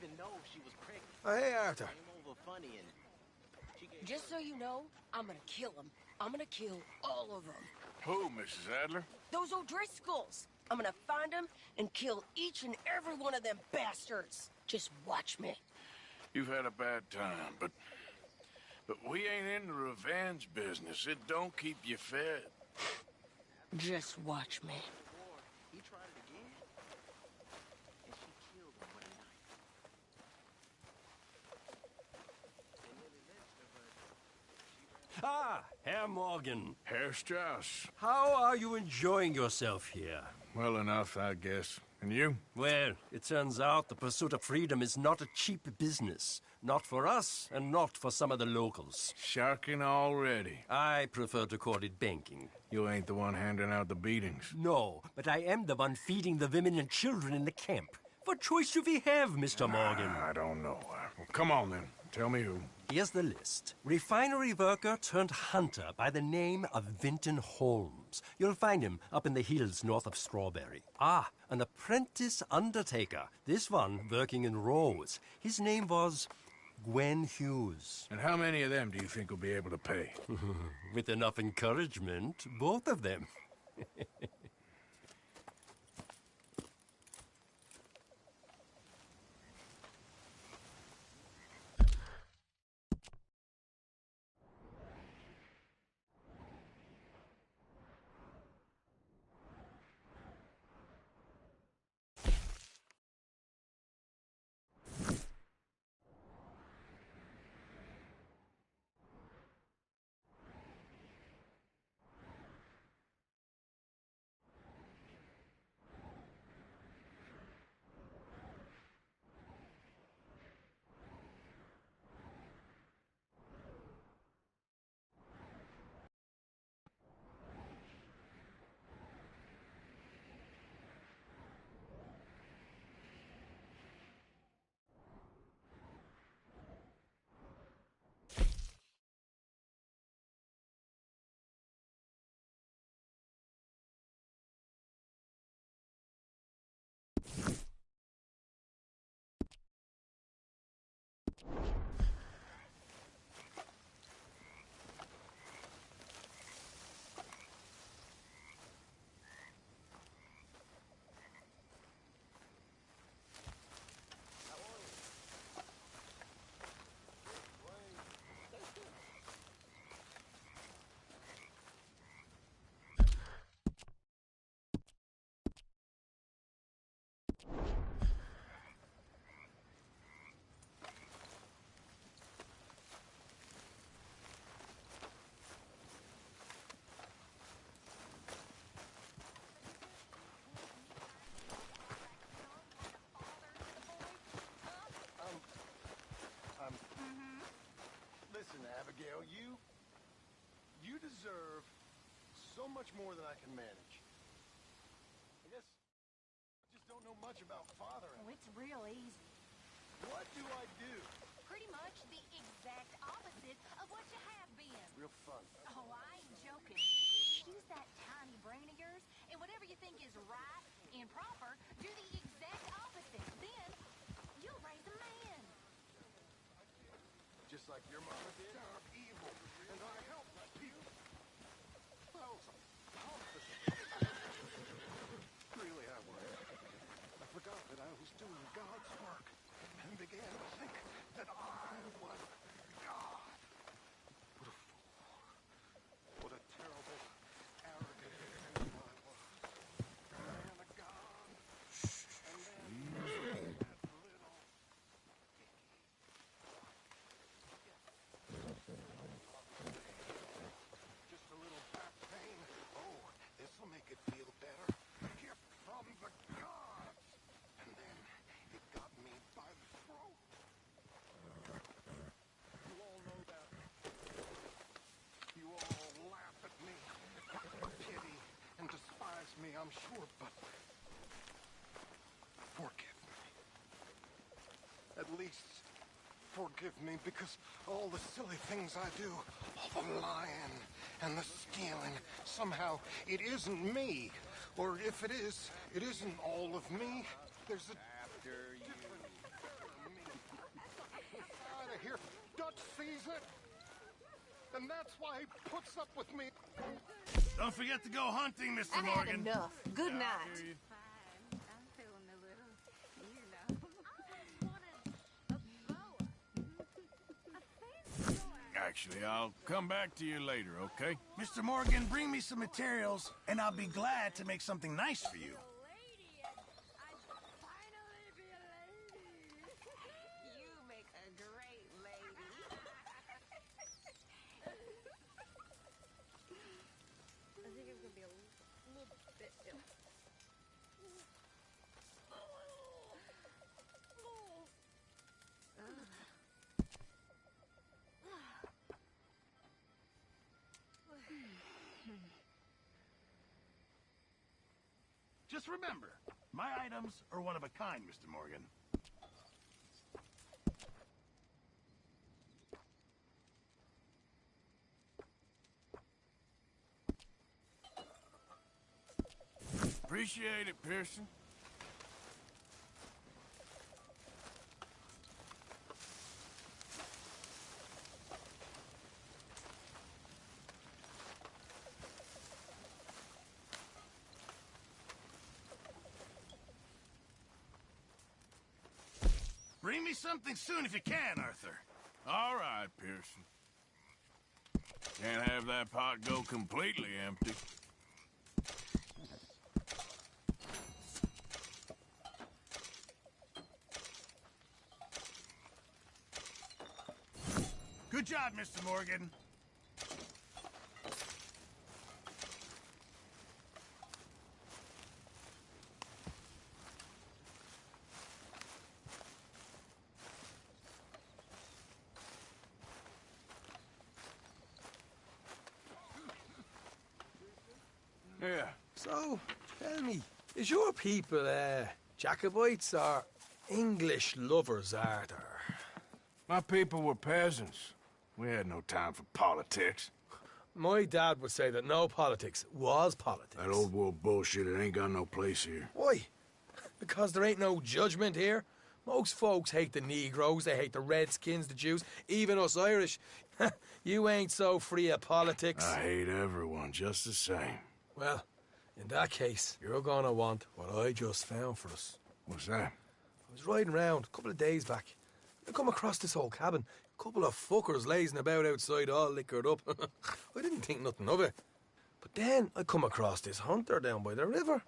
even know she was pregnant. Hey, Arthur. Came over funny and she gave Just so you know, I'm gonna kill them. I'm gonna kill all of them. Who, Mrs. Adler? Those O'Driscolls. I'm gonna find them and kill each and every one of them bastards. Just watch me. You've had a bad time, but we ain't in the revenge business. It don't keep you fed. Just watch me. war. He tried it again. And she killed him with a knife. They nearly lynched her, but she ran. Ah, Herr Morgan. Herr Strauss. How are you enjoying yourself here? Well enough, I guess. And you? Well, it turns out the pursuit of freedom is not a cheap business. Not for us, and not for some of the locals. Sharking already. I prefer to call it banking. You ain't the one handing out the beatings. No, but I am the one feeding the women and children in the camp. What choice do we have, Mr. Morgan? I don't know. Well, come on, then. Tell me who. Here's the list. Refinery worker turned hunter by the name of Vinton Holmes. You'll find him up in the hills north of Strawberry. Ah, an apprentice undertaker. This one working in Rose. His name was Gwen Hughes. And how many of them do you think will be able to pay? With enough encouragement, both of them. Listen, Abigail, you deserve so much more than I can manage. I guess I just don't know much about fathering. Oh, it's real easy. What do I do? Pretty much the exact opposite of what you have been. Real fun. Oh, I ain't joking. Use that tiny brain of yours, and whatever you think is right and proper, do the exact opposite. Then you'll raise a man. Just like your mama did. I'm evil, and I help my people. Well, really, I was. I forgot that I was doing God's work, and began to think that I was God. What a fool. What a terrible, arrogant man I was. A man of God. And then that little... Just a little back pain. Oh, this'll make it feel better. Gift from the gods. And then it got me by the throat. You all know that. You all laugh at me, pity and despise me, I'm sure, but forgive me. At least forgive me, because all the silly things I do, all the lying and the stealing, somehow it isn't me. Or if it is, it isn't all of me. There's a different me. Out of here. Dutch sees it. And that's why he puts up with me. Don't forget to go hunting, Mr. I had Morgan. enough. Good night. Fine. I'm feeling a little, you know. I wanted a boa. A fancy boa. Actually, I'll come back to you later, okay? Mr. Morgan, bring me some materials, and I'll be glad to make something nice for you. Lady, I'd finally be a lady. You make a great lady. I think it's gonna be a little bit ill. Just remember, my items are one of a kind, Mr. Morgan. Appreciate it, Pearson. Bring me something soon if you can, Arthur. All right, Pearson. Can't have that pot go completely empty. Good job, Mr. Morgan. Yeah. So, tell me, is your people, Jacobites or English lovers, Arthur? My people were peasants. We had no time for politics. My dad would say that no politics was politics. That old world bullshit, it ain't got no place here. Why? Because there ain't no judgment here. Most folks hate the Negroes, they hate the Redskins, the Jews, even us Irish. You ain't so free of politics. I hate everyone just the same. Well, in that case, you're gonna want what I just found for us. What's that? I was riding around a couple of days back. I come across this old cabin. A couple of fuckers lazing about outside all liquored up. I didn't think nothing of it. But then I come across this hunter down by the river.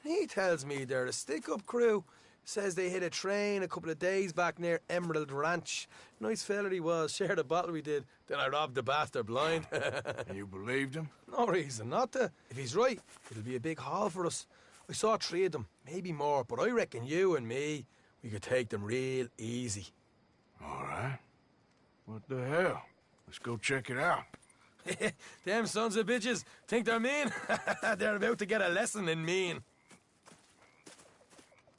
And he tells me they're a stick-up crew. Says they hit a train a couple of days back near Emerald Ranch. Nice fella he was. Shared a bottle we did. Then I robbed the bastard blind. And you believed him? No reason not to. If he's right, it'll be a big haul for us. I saw 3 of them, maybe more, but I reckon you and me, we could take them real easy. All right. What the hell? Let's go check it out. Them sons of bitches think they're mean. They're about to get a lesson in mean.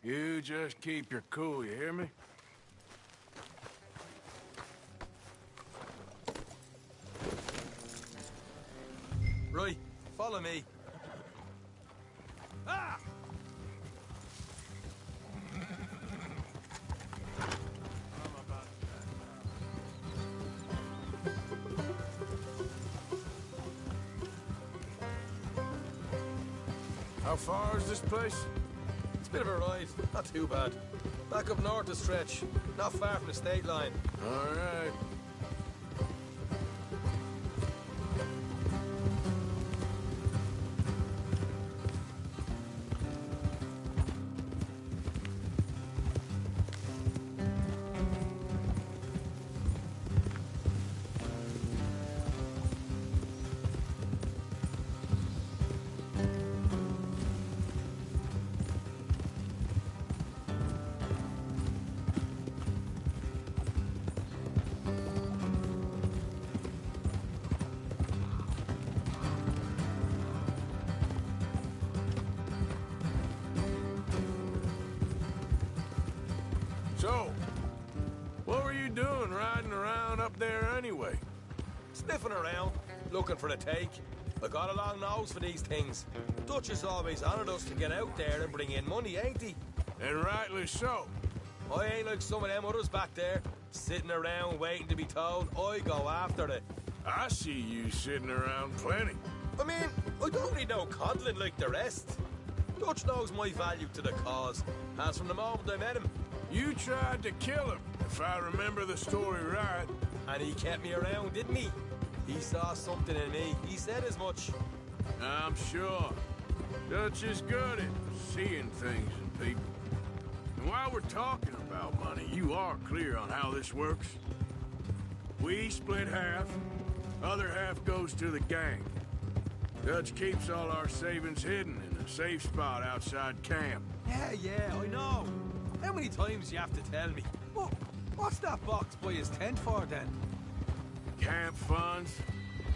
You just keep your cool, you hear me? Right, follow me. Ah! How far is this place? It's a bit of a ride, not too bad. Back up north a stretch, not far from the state line. All right. So, what were you doing riding around up there anyway? Sniffing around, looking for the take. I got a long nose for these things. Dutch has always honoured us to get out there and bring in money, ain't he? And rightly so. I ain't like some of them others back there, sitting around waiting to be told. I go after it. I see you sitting around plenty. I mean, I don't need no coddling like the rest. Dutch knows my value to the cause, as from the moment I met him. You tried to kill him, if I remember the story right. And he kept me around, didn't he? He saw something in me. He said as much. I'm sure. Dutch is good at seeing things in people. And while we're talking about money, you are clear on how this works? We split half, other half goes to the gang. Dutch keeps all our savings hidden in a safe spot outside camp. Yeah, I know. How many times do you have to tell me? What's that box by his tent for, then? Camp funds,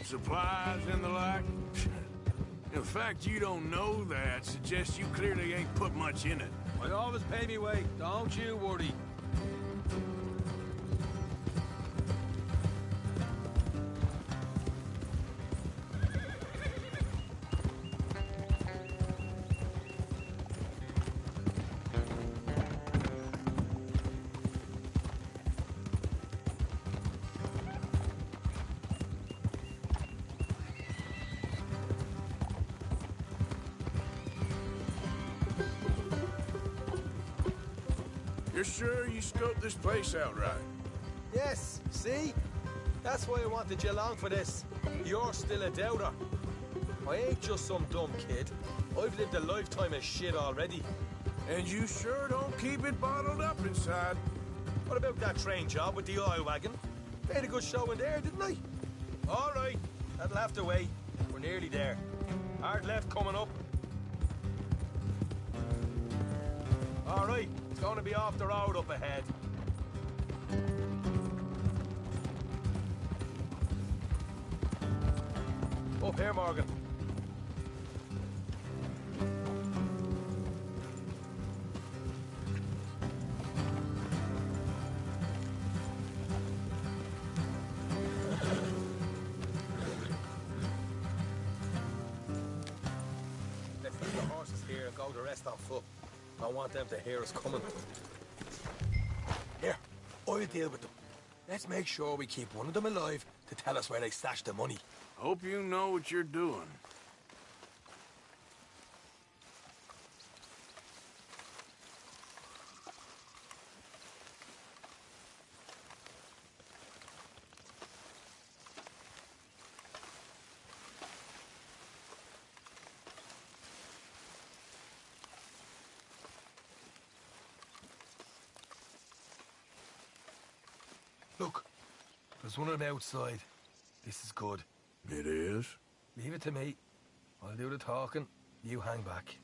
supplies, and the like. The fact you don't know that suggests you clearly ain't put much in it. I always pay me way, don't you worry. You're sure you scoped this place out right? Yes, see? That's why I wanted you along for this. You're still a doubter. I ain't just some dumb kid. I've lived a lifetime of shit already. And you sure don't keep it bottled up inside. What about that train job with the oil wagon? Made a good show in there, didn't I? All right, that'll have to wait. We're nearly there. Hard left coming up. All right, it's going to be off the road up ahead. Up here, Morgan. Let's leave the horses here and go the rest on foot. I don't want them to hear us coming. Here, I'll deal with them. Let's make sure we keep one of them alive to tell us where they stashed the money. Hope you know what you're doing. Look, there's one of them outside. This is good. It is? Leave it to me. I'll do the talking. You hang back.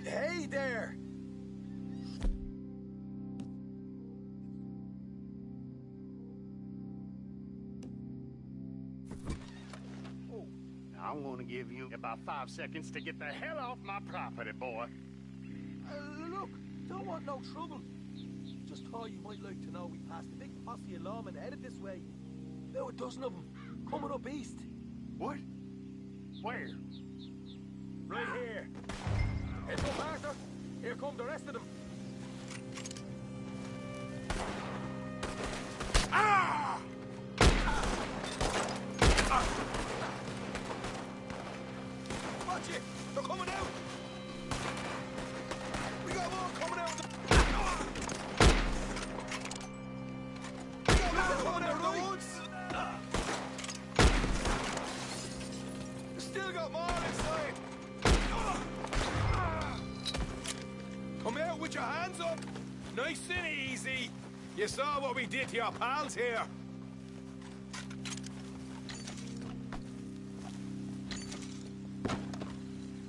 Hey there! I'm gonna give you about 5 seconds to get the hell off my property, boy. Look, don't want no trouble. Just thought you might like to know we passed a big posse of lawmen headed this way. About a dozen of them, coming up east. What? Where? Right here. Heads up, Arthur. Here come the rest of them. Ah! Watch it! They're coming out! We got more coming out! We got more coming out of the woods! We still got more inside! Come out with your hands up! Nice and easy! You saw what we did to your pals here!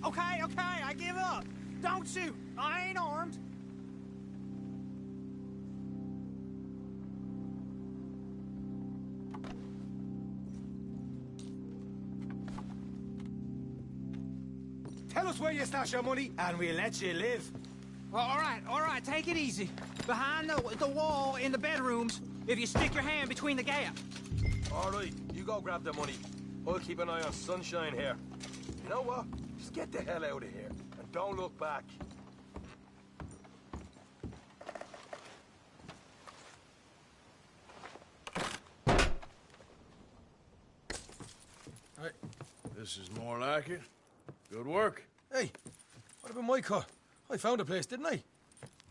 Okay, I give up. Don't shoot. I ain't armed. Tell us where you stash your money, and we'll let you live. Well, all right, take it easy. Behind the wall in the bedrooms, if you stick your hand between the gap. All right, you go grab the money. I'll keep an eye on Sunshine here. You know what? Just get the hell out of here, and don't look back. Hey, this is more like it. Good work. Hey, what about my cut? I found a place, didn't I?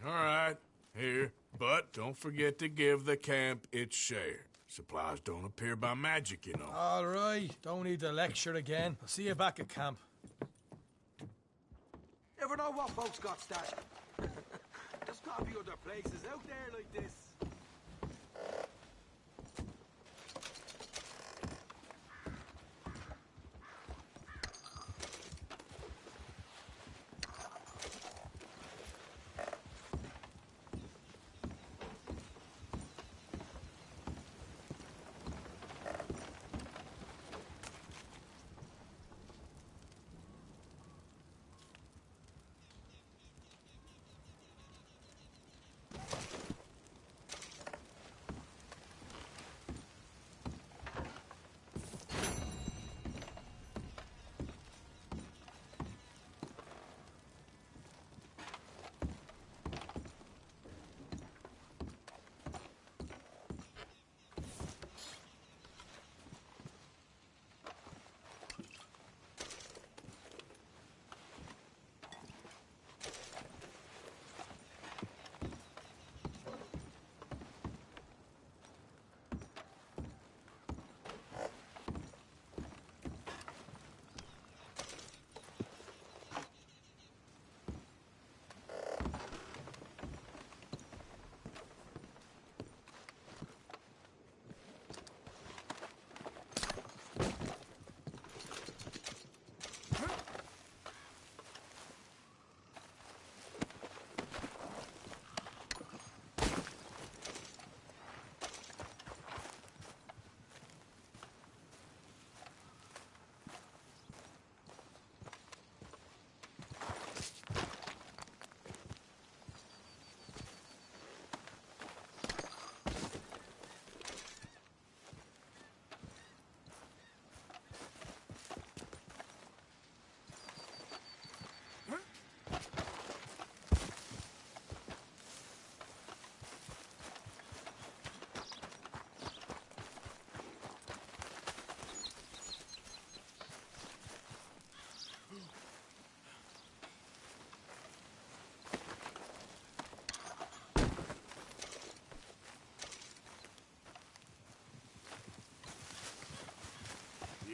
All right, here. But don't forget to give the camp its share. Supplies don't appear by magic, you know. All right, don't need the lecture again. I'll see you back at camp. Never know what folks got stashed. There's gotta be other places out there like this.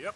Yep.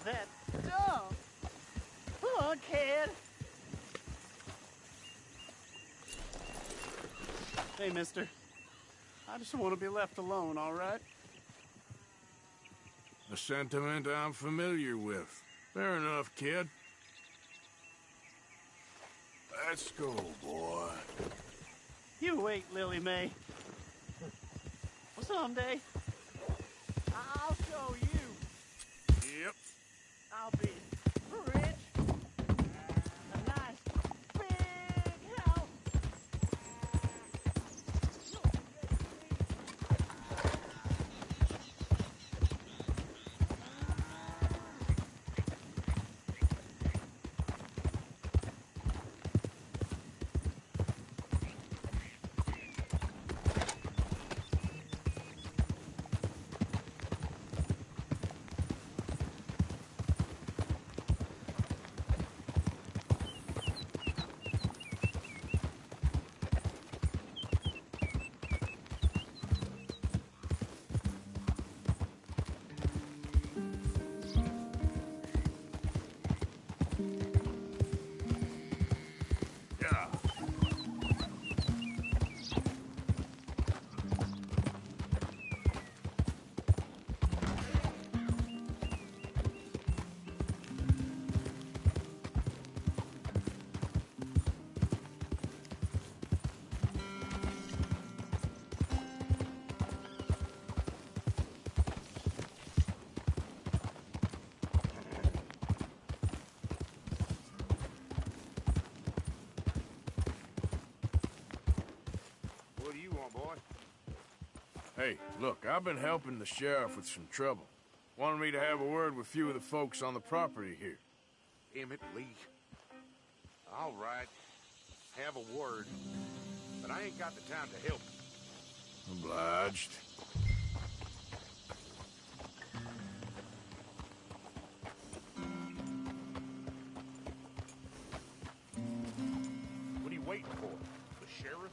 that dumb. Come on, kid. Hey, mister. I just want to be left alone, all right? A sentiment I'm familiar with. Fair enough, kid. Let's go, boy. You wait, Lily Mae. Someday, I'll show you. Yep. I'll be rich. A nice big house. Yeah. What do you want, boy? Hey, look, I've been helping the sheriff with some trouble. Wanted me to have a word with a few of the folks on the property here. Emmett Lee. All right. Have a word. But I ain't got the time to help. Obliged. What are you waiting for? The sheriff?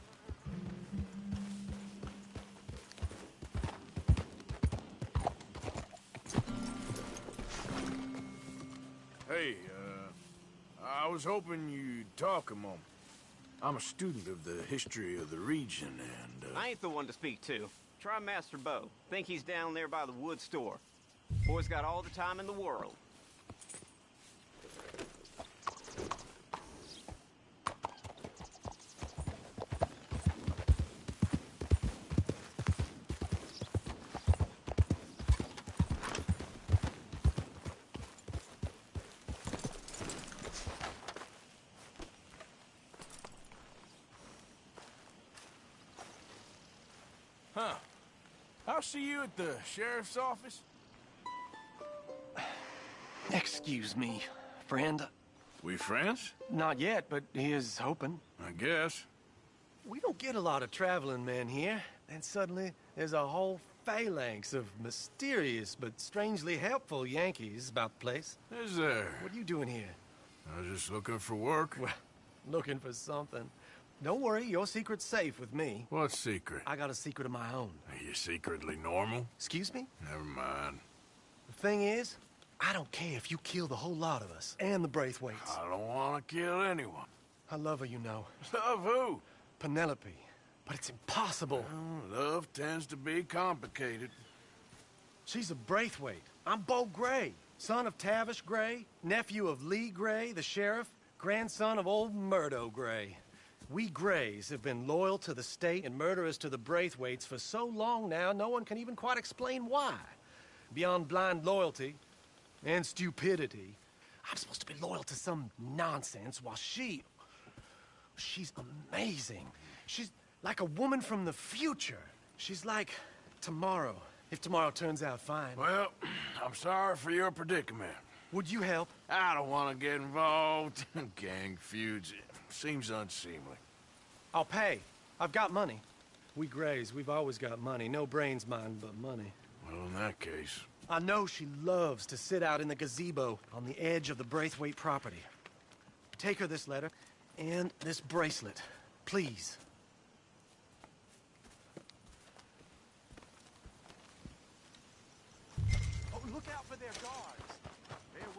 Hey, I was hoping you'd talk a moment. I'm a student of the history of the region, and, I ain't the one to speak to. Try Master Bo. Think he's down there by the wood store. Boy's got all the time in the world. Huh. I'll see you at the sheriff's office. Excuse me, friend. We friends? Not yet, but he is hoping. I guess. We don't get a lot of traveling men here. Then suddenly, there's a whole phalanx of mysterious but strangely helpful Yankees about the place. Is there? What are you doing here? I was just looking for work. Well, looking for something. Don't worry, your secret's safe with me. What secret? I got a secret of my own. Are you secretly normal? Excuse me? Never mind. The thing is, I don't care if you kill the whole lot of us and the Braithwaites. I don't want to kill anyone. I love her, you know. Love who? Penelope. But it's impossible. Well, love tends to be complicated. She's a Braithwaite. I'm Bo Gray, son of Tavish Gray, nephew of Lee Gray, the sheriff, grandson of old Murdo Gray. We Grays have been loyal to the state and murderous to the Braithwaites for so long now, no one can even quite explain why. Beyond blind loyalty and stupidity, I'm supposed to be loyal to some nonsense while she's amazing. She's like a woman from the future. She's like tomorrow, if tomorrow turns out fine. Well, I'm sorry for your predicament. Would you help? I don't want to get involved in gang feuds. It seems unseemly. I'll pay. I've got money. We Grays, we've always got money. No brains, mind, but money. Well, in that case... I know she loves to sit out in the gazebo on the edge of the Braithwaite property. Take her this letter and this bracelet, please. Oh, look out for their guards. They're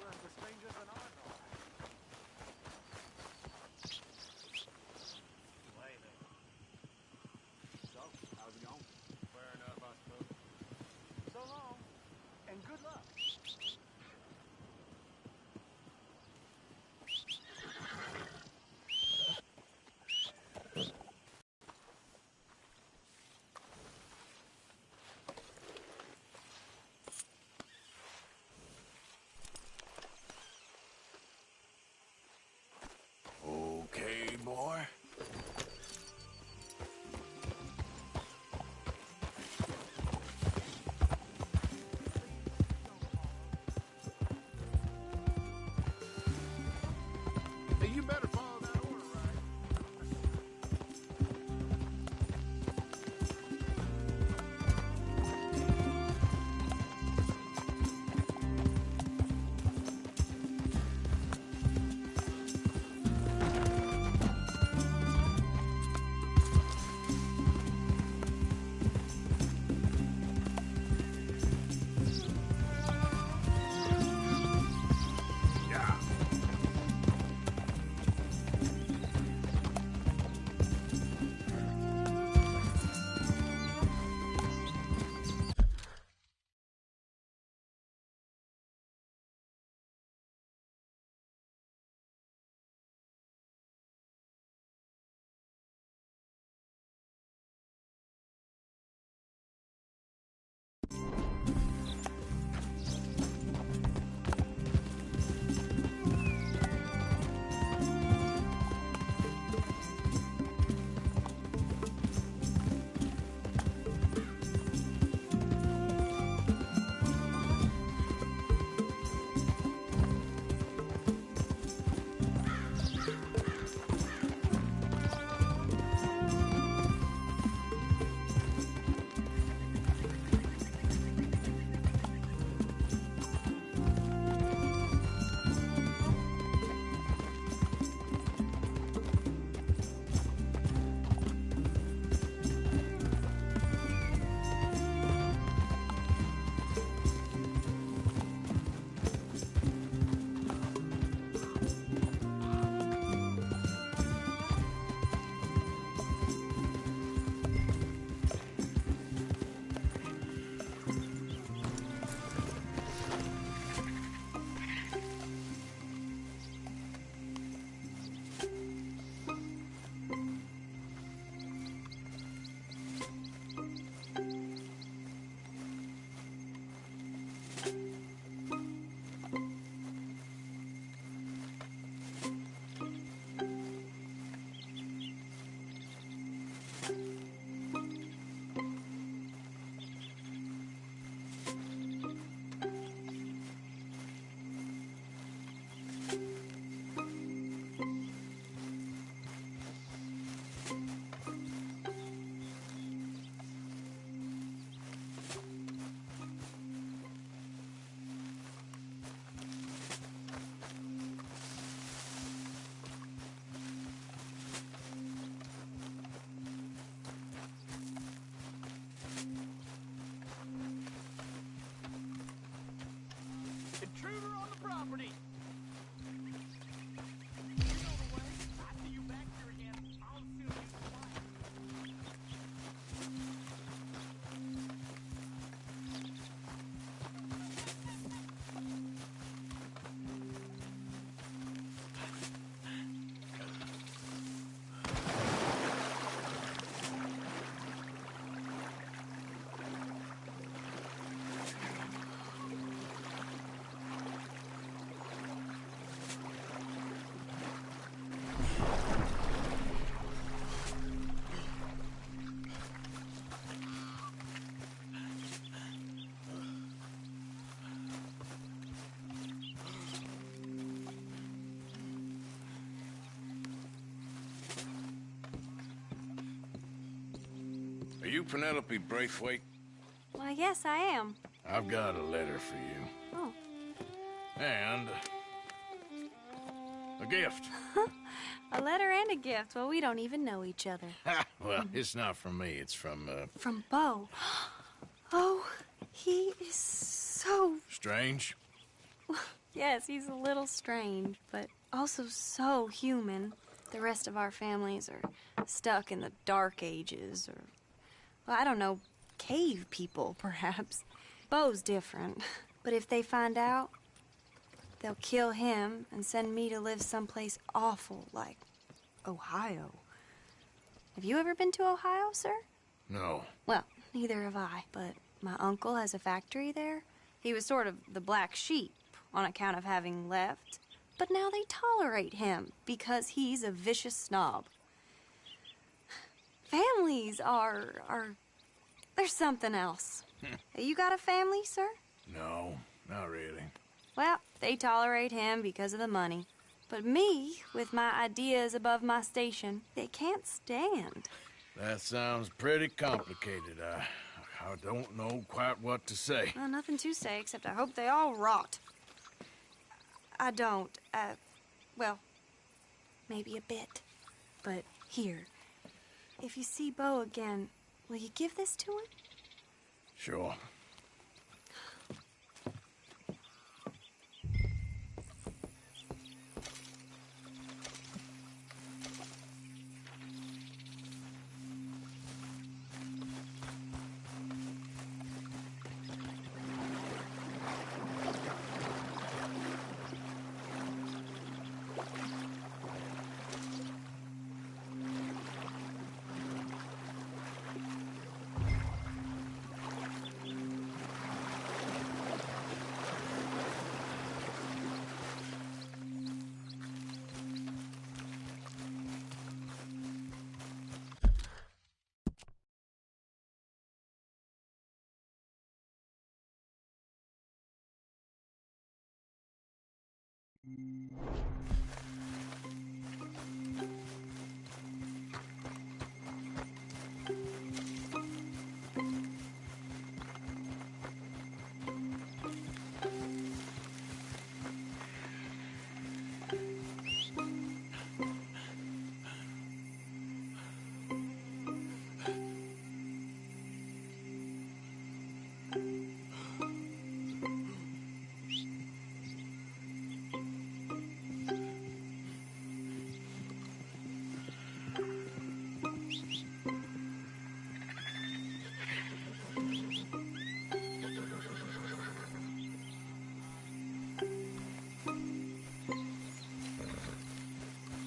Intruder on the property! You know the way. I see you back here again. I'll assume you quiet. Are you Penelope Braithwaite? Why, yes, I am. I've got a letter for you. Oh. And a gift. A letter and a gift. Well, we don't even know each other. Well, it's not from me. It's from, From Bo. Oh, he is so... Strange? Yes, he's a little strange, but also so human. The rest of our families are stuck in the Dark Ages, or, well, I don't know, cave people, perhaps. Bo's different, but if they find out, they'll kill him and send me to live someplace awful like Ohio. Have you ever been to Ohio, sir? No. Well, neither have I, but my uncle has a factory there. He was sort of the black sheep on account of having left, but now they tolerate him because he's a vicious snob. Families are there's something else. You got a family, sir? No, not really. Well, they tolerate him because of the money. But me, with my ideas above my station, they can't stand. That sounds pretty complicated. I don't know quite what to say. Well, nothing to say, except I hope they all rot. I don't, well, maybe a bit. But here, if you see Bo again, will you give this to him? Sure.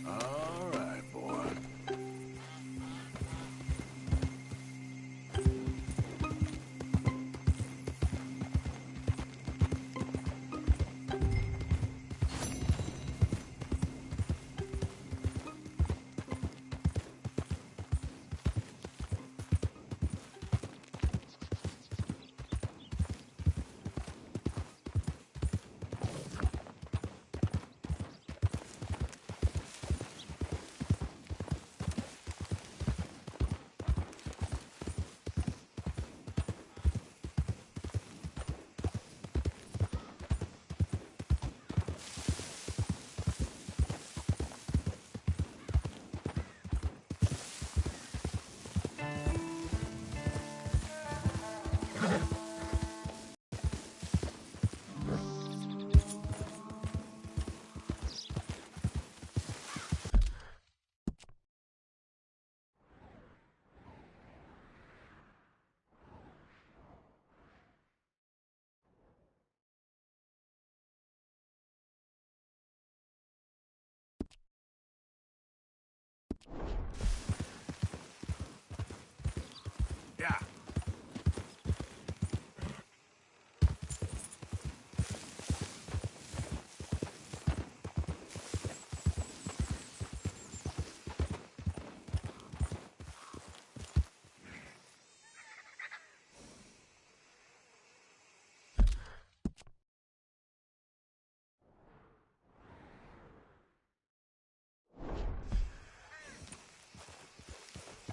All right, boy. Yeah.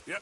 Yep.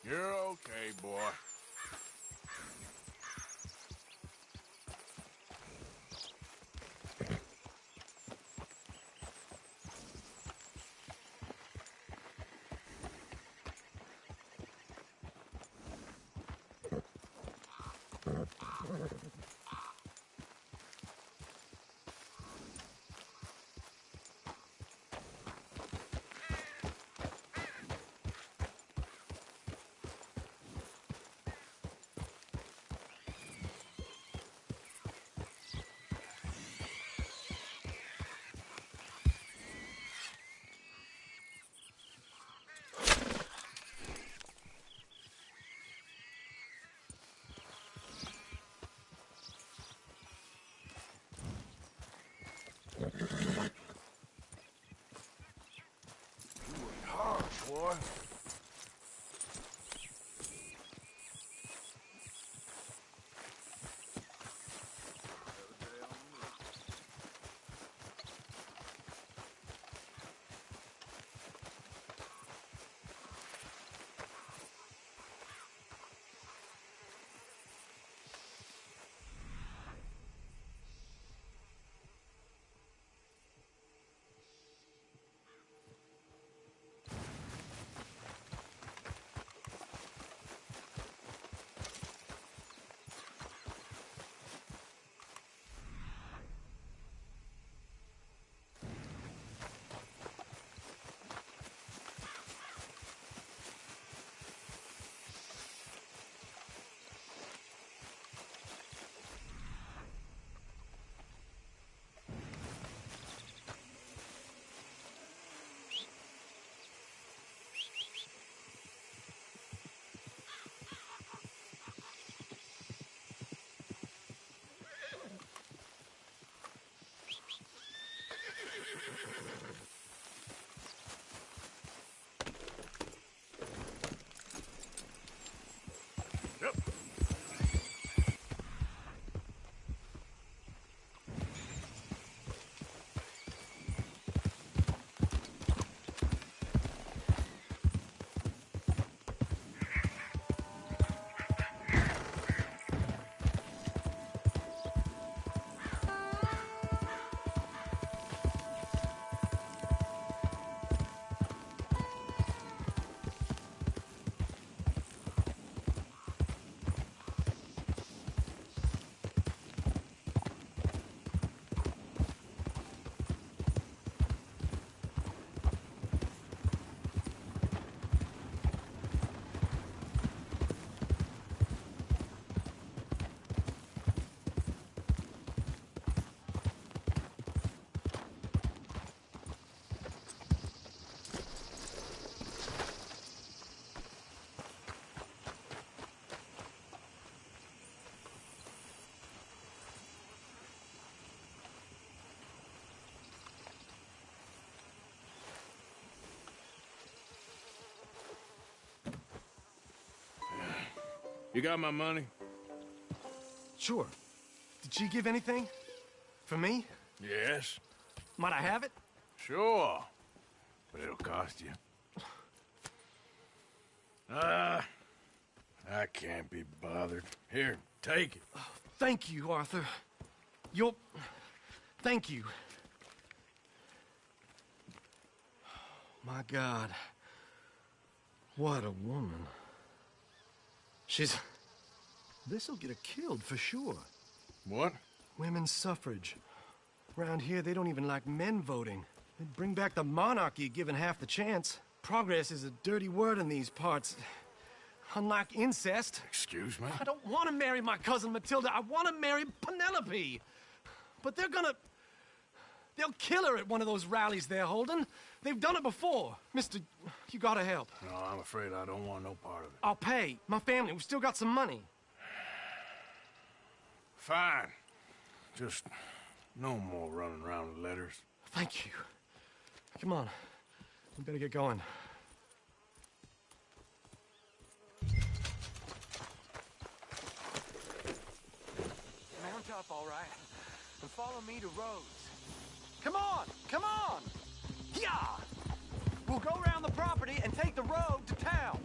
You're okay, boy. Hard, boy. You got my money? Sure. Did she give anything? For me? Yes. Might I have it? Sure. But it'll cost you. I can't be bothered. Here, take it. Oh, thank you, Arthur. Thank you. My God. What a woman. This'll get her killed for sure. What? Women's suffrage. Around here, they don't even like men voting. They'd bring back the monarchy given half the chance. Progress is a dirty word in these parts. Unlike incest. Excuse me? I don't want to marry my cousin Matilda. I want to marry Penelope. But they'll kill her at one of those rallies they're holding. They've done it before. Mister, you gotta help. No, I'm afraid I don't want no part of it. I'll pay. My family, we've still got some money. Fine. Just no more running around with letters. Thank you. Come on. We better get going. Mount up, all right, and follow me to Rhodes. Come on! Come on! Yeah! We'll go around the property and take the road to town.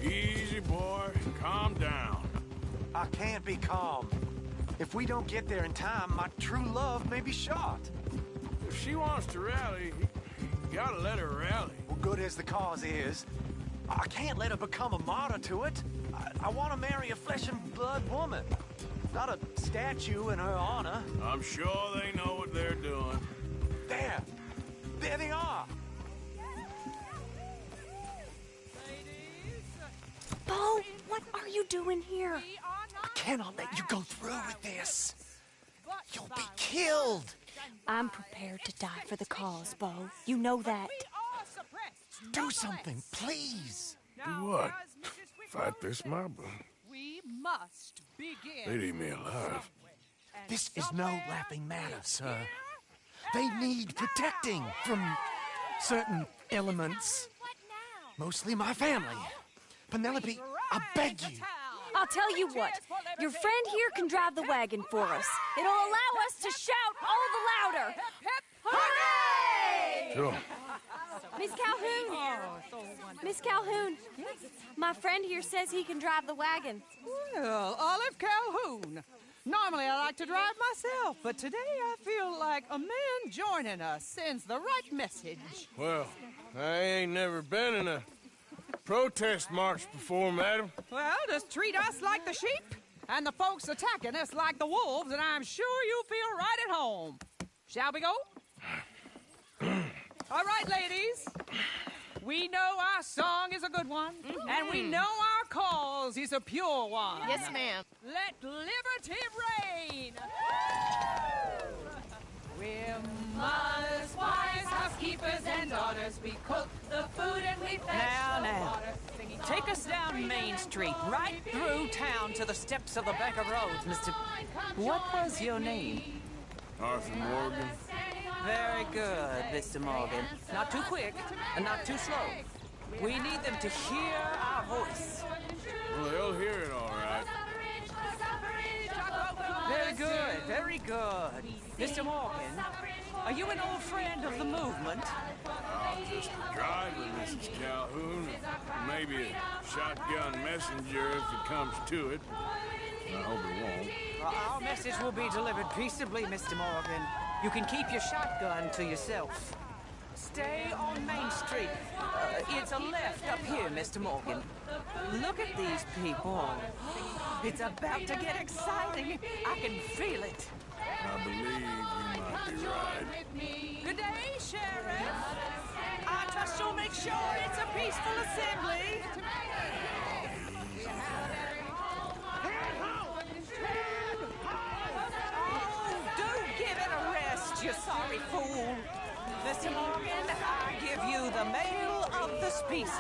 Easy, boy. Calm down. I can't be calm. If we don't get there in time, my true love may be shot. If she wants to rally, you gotta let her rally. Well, good as the cause is, I can't let her become a martyr to it. I want to marry a flesh and blood woman, not a statue in her honor. I'm sure they know what they're doing. There! There they are! Bo, what are you doing here? I cannot let you go through with this. You'll be killed. I'm prepared to die for the cause, Bo. You know that. Do something, please. Do what? Fight this mob? We must begin. They'd eat me alive. This is no laughing matter, sir. They need protecting from certain elements. Mostly my family. Penelope, I beg you. I'll tell you what. Your friend here can drive the wagon for us. It'll allow us to shout all the louder. Hooray! Sure. Miss Calhoun. Miss Calhoun. My friend here says he can drive the wagon. Well, Olive Calhoun. Normally I like to drive myself, but today I feel like a man joining us sends the right message. Well, I ain't never been in a protest march before, madam. Well, just treat us like the sheep, and the folks attacking us like the wolves, and I'm sure you feel right at home. Shall we go? All right, ladies. We know our song is a good one, and we know our cause is a pure one. Yes, ma'am. Let liberty reign. We're mothers, wives, housekeepers, and daughters. We cook the food and we fetch the water. Take us down Main Street, right through town to the steps of the Bank of Rhodes, Mr. What was your name? Arthur Morgan. Very good, Mr. Morgan. Not too quick and not too slow. We need them to hear our voice. Well, they'll hear it all right. Very good, very good. Mr. Morgan, are you an old friend of the movement? I'm just a driver, Mrs. Calhoun. Maybe a shotgun messenger if it comes to it. I hope it won't. Our message will be delivered peaceably, Mr. Morgan. You can keep your shotgun to yourself. Stay on Main Street. It's a left up here, Mr. Morgan. Look at these people. It's about to get exciting. I can feel it. I believe you might be right. Good day, Sheriff. I trust you'll make sure it's a peaceful assembly. Oh, do give it a rest, you sorry fool. Mr. Morgan, I give you the male of the species.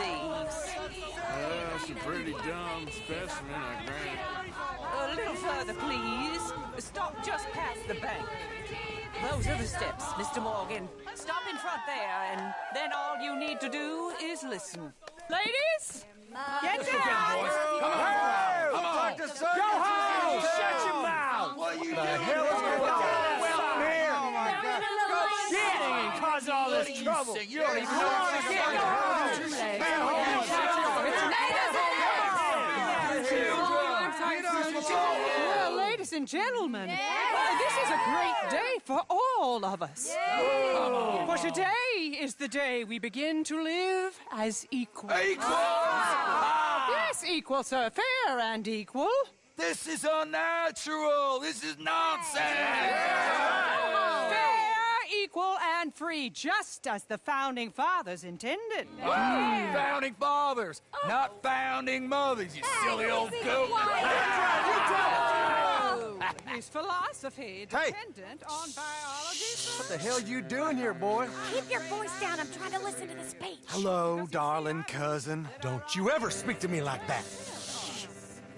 That's a pretty dumb specimen, I grant. A little further, please. Stop just past the bank. Those are the steps, Mr. Morgan. Stop in front there, and then all you need to do is listen. Ladies, get down! Come on! Come on! Go home! Shut your mouth! What are you doing? The hell is going on? Welcome here! Oh my God! Go shit! And cause all this trouble. You don't even know what to get. Go Well, ladies and gentlemen, this is a great day for all of us. For today is the day we begin to live as equals. Yes, equal, sir. Fair and equal. This is unnatural. This is nonsense. Fair, equal, and free, just as the Founding Fathers intended. Founding fathers, not founding mothers, you silly old goat. His philosophy dependent on biology. What the hell you doing here, boy? Keep your voice down. I'm trying to listen to the speech. Hello, darling cousin. Don't you ever speak to me like that.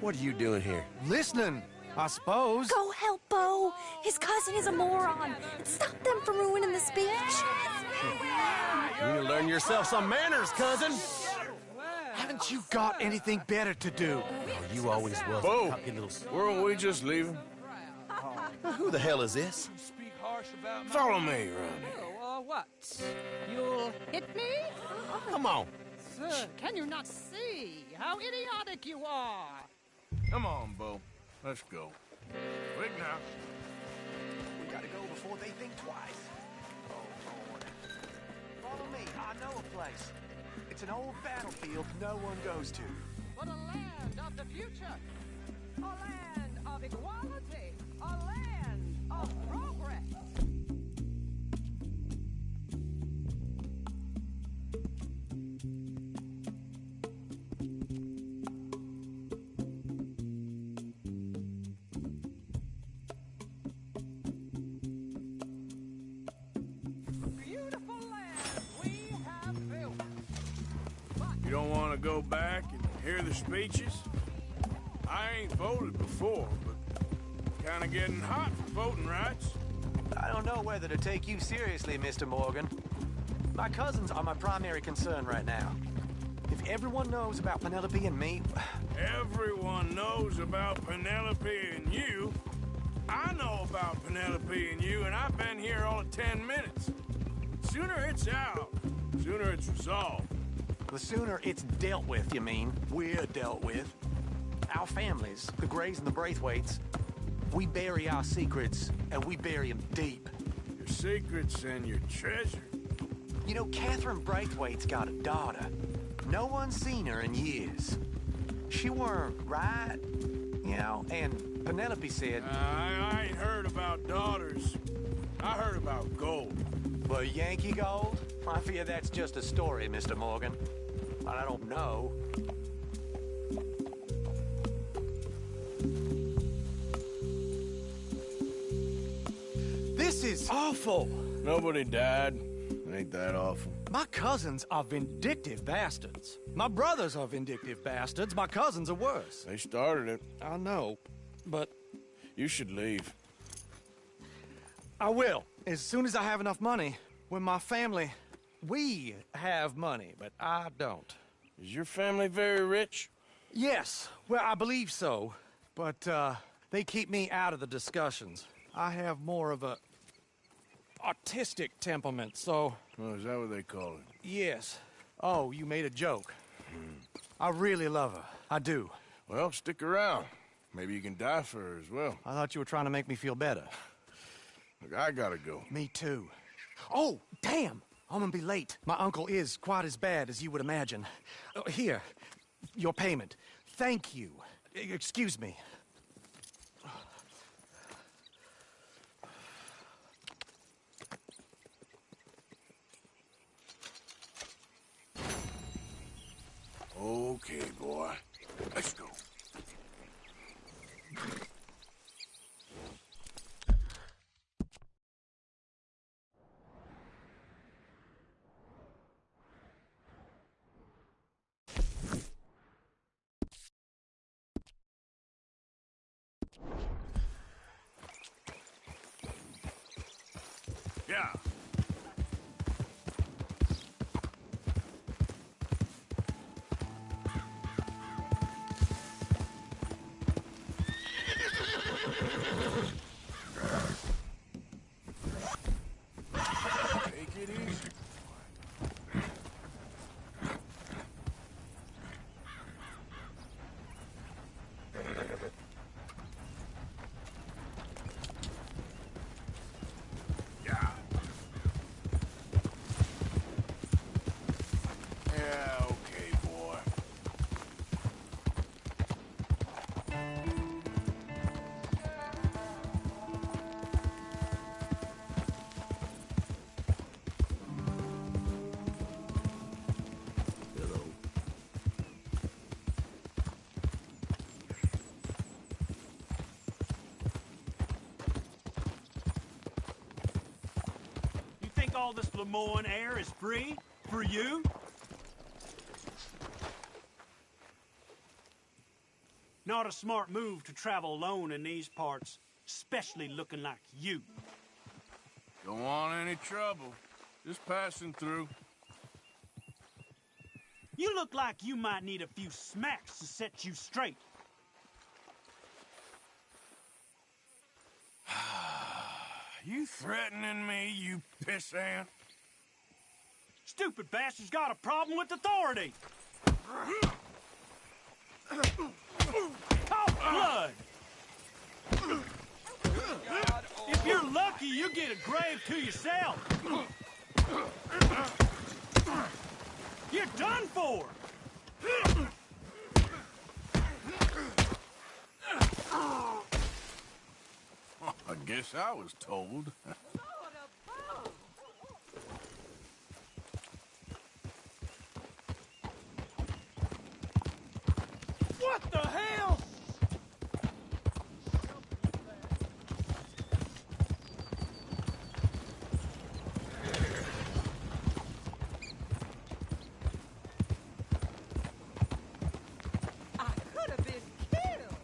What are you doing here? Listening, I suppose. Go help Bo. His cousin is a moron. And stop them from ruining the speech. You need to learn yourself some manners, cousin. Haven't you got anything better to do? Oh, you always was. Bo, weren't we just leaving? Who the hell is this? Follow me, Ronnie. Oh, what? You'll hit me? Come on. Sir, can you not see how idiotic you are? Come on, Bo. Let's go. Quick now. We gotta go before they think twice. Oh, Lord. Follow me. I know a place. It's an old battlefield no one goes to. For the land of the future. A land of equality. A land of progress. You don't want to go back and hear the speeches? I ain't voted before, but kind of getting hot for voting rights. I don't know whether to take you seriously, Mr. Morgan. My cousins are my primary concern right now. If everyone knows about Penelope and me... Everyone knows about Penelope and you. I know about Penelope and you, and I've been here all of 10 minutes. Sooner it's out, sooner it's resolved. The sooner it's dealt with, you mean, we're dealt with. Our families, the Grays and the Braithwaites, we bury our secrets, and we bury them deep. Your secrets and your treasure. You know, Catherine Braithwaite's got a daughter. No one's seen her in years. She weren't right, you know, and Penelope said... I ain't heard about daughters. I heard about gold. But Yankee gold? I fear that's just a story, Mr. Morgan. But I don't know. This is awful. Nobody died. Ain't that awful? My cousins are vindictive bastards. My brothers are vindictive bastards. My cousins are worse. They started it. I know, but... You should leave. I will, as soon as I have enough money. When my family... We have money, but I don't. Is your family very rich? Yes, well, I believe so. But, they keep me out of the discussions. I have more of a... artistic temperament, so... Oh, is that what they call it? Yes. Oh, you made a joke. I really love her. I do. Well, stick around. Maybe you can die for her as well. I thought you were trying to make me feel better. Look, I gotta go. Me too. Oh, damn! I'm gonna be late. My uncle is quite as bad as you would imagine. Here, your payment. Thank you. Excuse me. Okay, boy. Let's go. Yeah. Take it easy. Yeah. Yeah, okay, boy. Hello. You think all this Lemoyne air is free? For you? Not a smart move to travel alone in these parts, especially looking like you. Don't want any trouble. Just passing through. You look like you might need a few smacks to set you straight. You threatening me, you pissant? Stupid bastard's got a problem with authority. Cough blood. If you're lucky, you get a grave to yourself. You're done for. I guess I was told. What the hell? I could have been killed.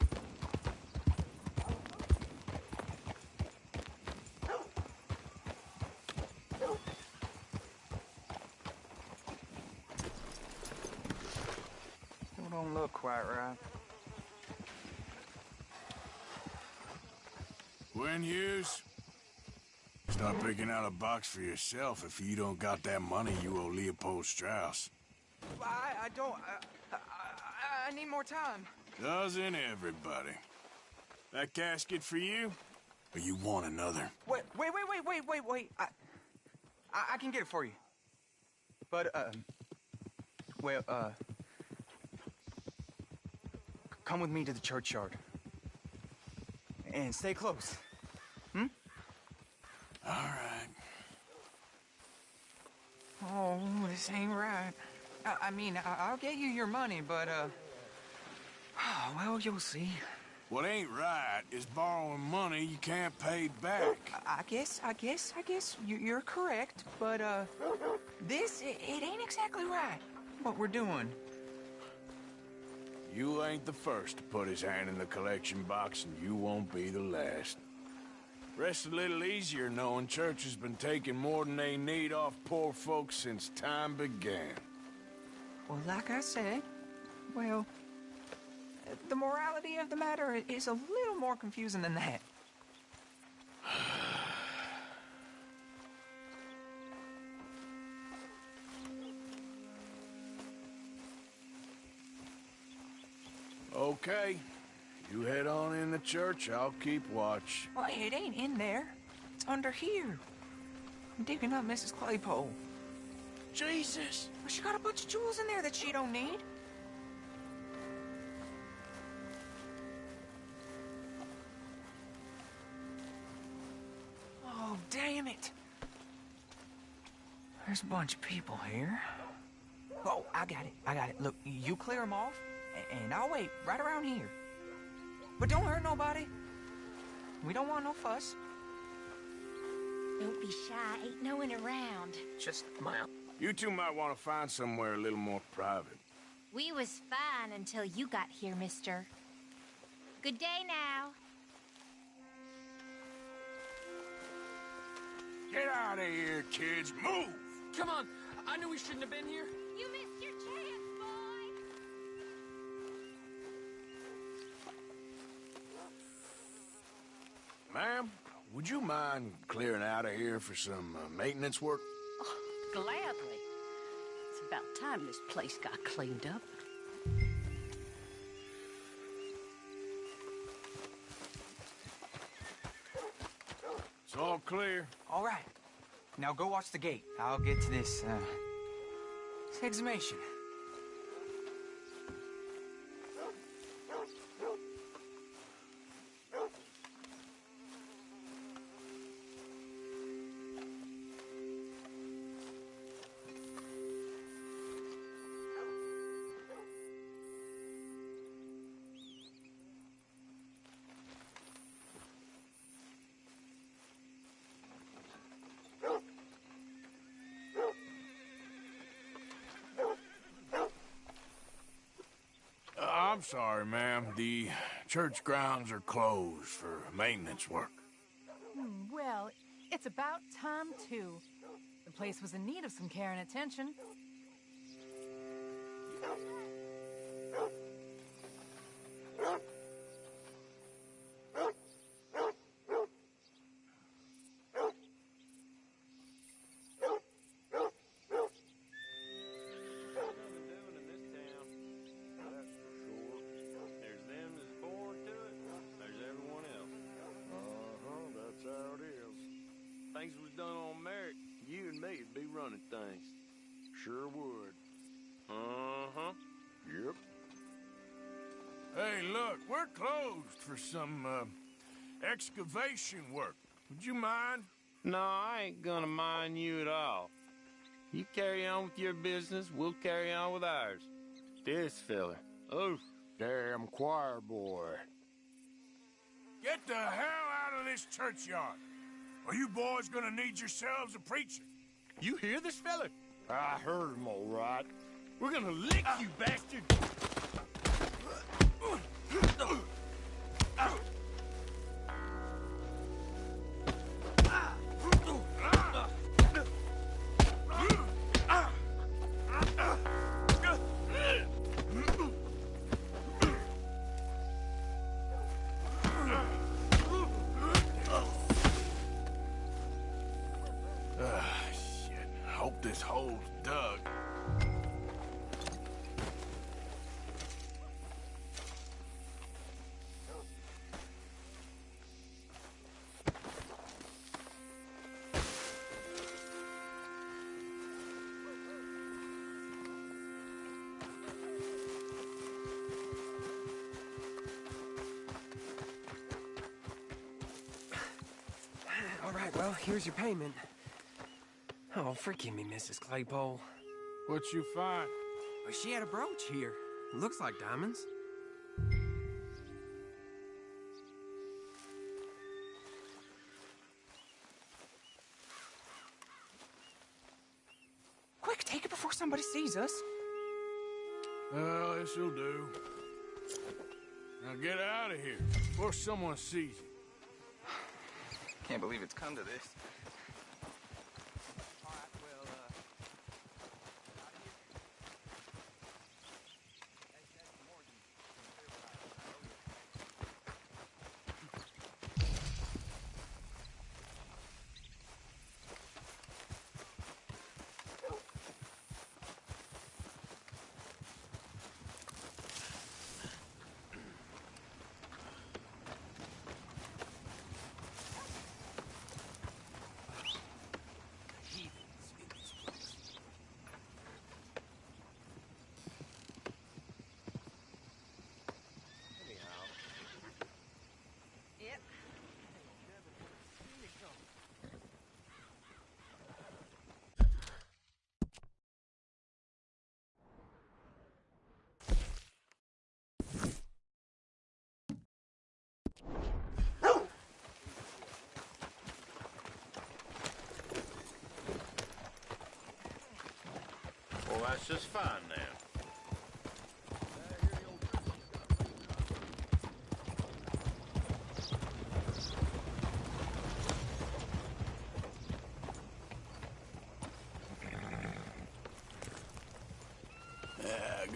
Still don't look quite right. When Hughes? Start picking out a box for yourself if you don't got that money you owe Leopold Strauss. I don't. I need more time. Doesn't everybody? That casket for you? Or you want another? Wait. I can get it for you. But, come with me to the churchyard. And stay close. Hmm? All right. Oh, this ain't right. I mean, I'll get you your money, but, well, you'll see. What ain't right is borrowing money you can't pay back. I guess you're correct, but, this, it ain't exactly right, what we're doing. You ain't the first to put his hand in the collection box, and you won't be the last. Rests a little easier knowing church has been taking more than they need off poor folks since time began. Well, like I said, well, the morality of the matter is a little more confusing than that. Okay. You head on in the church, I'll keep watch. Well, it ain't in there. It's under here. I'm digging up Mrs. Claypole. Jesus! Well, she got a bunch of jewels in there that she don't need. Oh, damn it. There's a bunch of people here. Oh, I got it. Look, you clear them off, and I'll wait right around here. But don't hurt nobody. We don't want no fuss. Don't be shy. Ain't no one around. Just smile. You two might want to find somewhere a little more private. We was fine until you got here, mister. Good day now. Get out out of here, kids. Move! Come on. I knew we shouldn't have been here. You missed your chance, boy! Ma'am, would you mind clearing out of here for some maintenance work? Gladly. It's about time this place got cleaned up. It's all clear. All right. Now go watch the gate. I'll get to this exhumation. I'm sorry, ma'am. The church grounds are closed for maintenance work. Well, it's about time, too. The place was in need of some care and attention. Things was done on merit, you and me'd be running things. Sure would. Uh-huh. Yep. Hey, look, we're closed for some, excavation work. Would you mind? No, I ain't gonna mind you at all. You carry on with your business, we'll carry on with ours. This fella. Oh, Damn choir boy. Get the hell out of this churchyard. Are you boys gonna need yourselves a preacher? you hear this fella? I heard him all right. We're gonna lick you, bastard! Shit. Hope this hole's dug. All right, well, here's your payment. Oh, forgive me, Mrs. Claypole. What you find? Well, she had a brooch here. Looks like diamonds. Quick, take it before somebody sees us. Well, this'll do. Now get out of here before someone sees you. Can't believe it's come to this. Well, that's just fine now.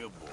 Good boy.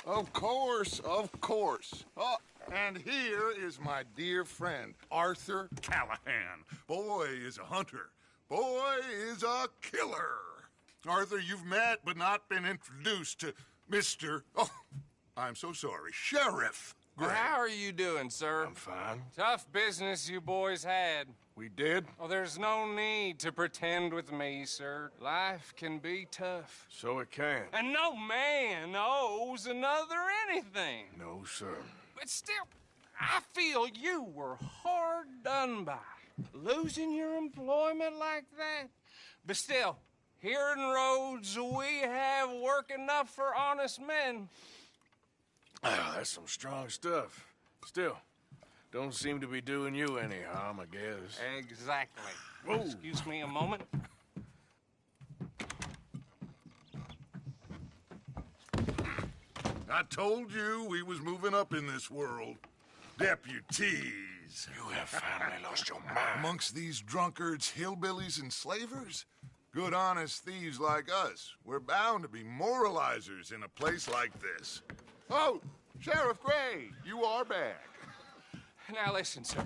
Of course, of course. Oh, and here is my dear friend, Arthur Callahan. Boy is a hunter. Boy is a killer. Arthur, you've met but not been introduced to Mr. Oh, I'm so sorry, Sheriff Gray. How are you doing, sir? I'm fine. Tough business you boys had. We did? Oh, there's no need to pretend with me, sir. Life can be tough. So it can. And no man owes another anything. No, sir. But still, I feel you were hard done by. Losing your employment like that. But still, here in Rhodes, we have work enough for honest men. Ah, that's some strong stuff. Still, don't seem to be doing you any harm, I guess. Exactly. Whoa. Excuse me a moment. I told you we was moving up in this world. Deputies. You have finally lost your mind. Amongst these drunkards, hillbillies, and slavers? Good, honest thieves like us. We're bound to be moralizers in a place like this. Oh, Sheriff Gray, you are back. Now listen, sir.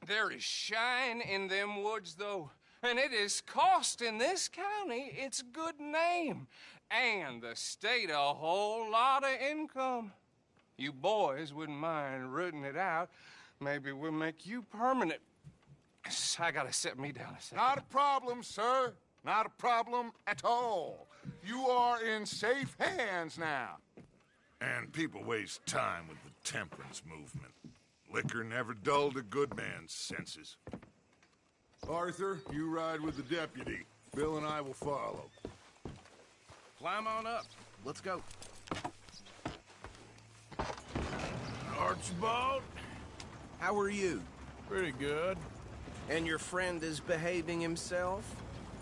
There is shine in them woods, though, and it is costing this county its good name and the state a whole lot of income. You boys wouldn't mind rooting it out. Maybe we'll make you permanent. I gotta sit me down a second. Not a problem, sir. Not a problem at all. You are in safe hands now. And people waste time with the temperance movement. Liquor never dulled a good man's senses. Arthur, you ride with the deputy. Bill and I will follow. Climb on up. Let's go. Archibald? How are you? Pretty good. And your friend is behaving himself?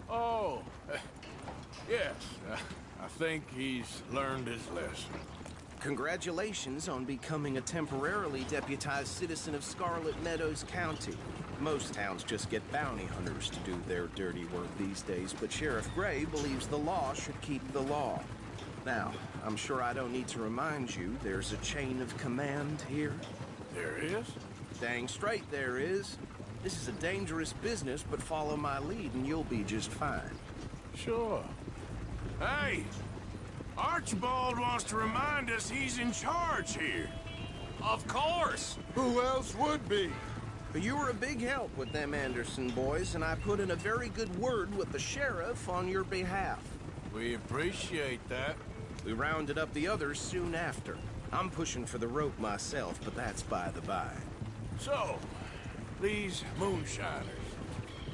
Oh, yes. I think he's learned his lesson. Congratulations on becoming a temporarily deputized citizen of Scarlet Meadows County. Most towns just get bounty hunters to do their dirty work these days, but Sheriff Gray believes the law should keep the law. Now, I'm sure I don't need to remind you there's a chain of command here. There is? Dang straight there is. This is a dangerous business, but follow my lead and you'll be just fine. Sure. Hey! Archibald wants to remind us he's in charge here. Of course! Who else would be? You were a big help with them Anderson boys, and I put in a very good word with the sheriff on your behalf. We appreciate that. We rounded up the others soon after. I'm pushing for the rope myself, but that's by the by. So, these moonshiners.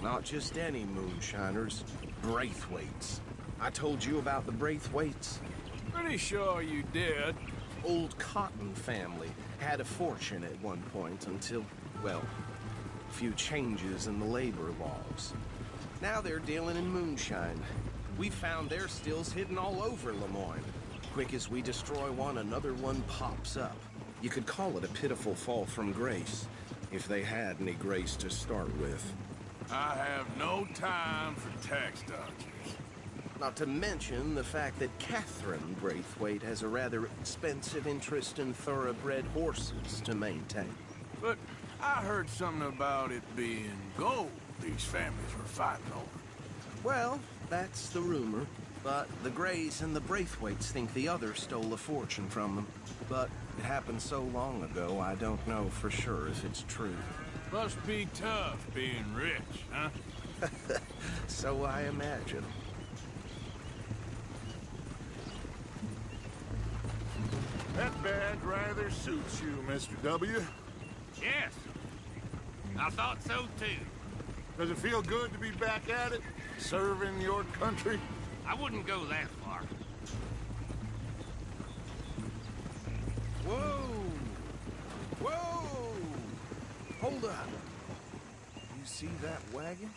Not just any moonshiners, Braithwaites. I told you about the Braithwaites? Pretty sure you did. Old Cotton family had a fortune at one point until, well, a few changes in the labor laws. Now they're dealing in moonshine. We found their stills hidden all over Lemoyne. Quick as we destroy one, another one pops up. You could call it a pitiful fall from grace, if they had any grace to start with. I have no time for tax dodgers. Not to mention the fact that Catherine Braithwaite has a rather expensive interest in thoroughbred horses to maintain. But I heard something about it being gold these families were fighting over. Well, that's the rumor. But the Grays and the Braithwaites think the other stole a fortune from them. But it happened so long ago, I don't know for sure if it's true. Must be tough being rich, huh? So I imagine. That badge rather suits you, Mr. W. Yes. I thought so, too. Does it feel good to be back at it? Serving your country? I wouldn't go that far. Whoa! Whoa! Hold up. You see that wagon?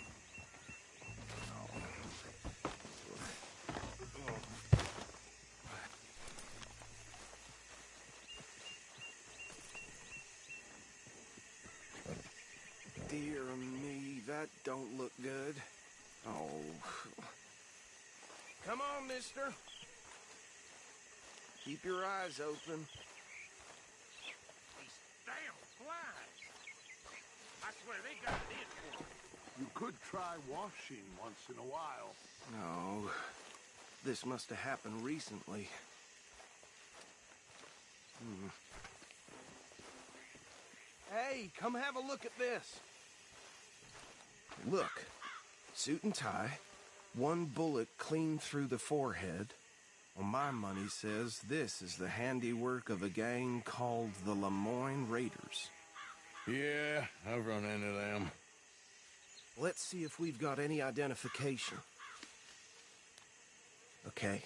That don't look good. Oh. Come on, mister. Keep your eyes open. These damn flies! I swear they got it in for me. You could try washing once in a while. No. This must have happened recently. Hey, come have a look at this. Look. Suit and tie. One bullet clean through the forehead. Well, my money says this is the handiwork of a gang called the Lemoyne Raiders. Yeah, I've run into them. Let's see if we've got any identification. Okay.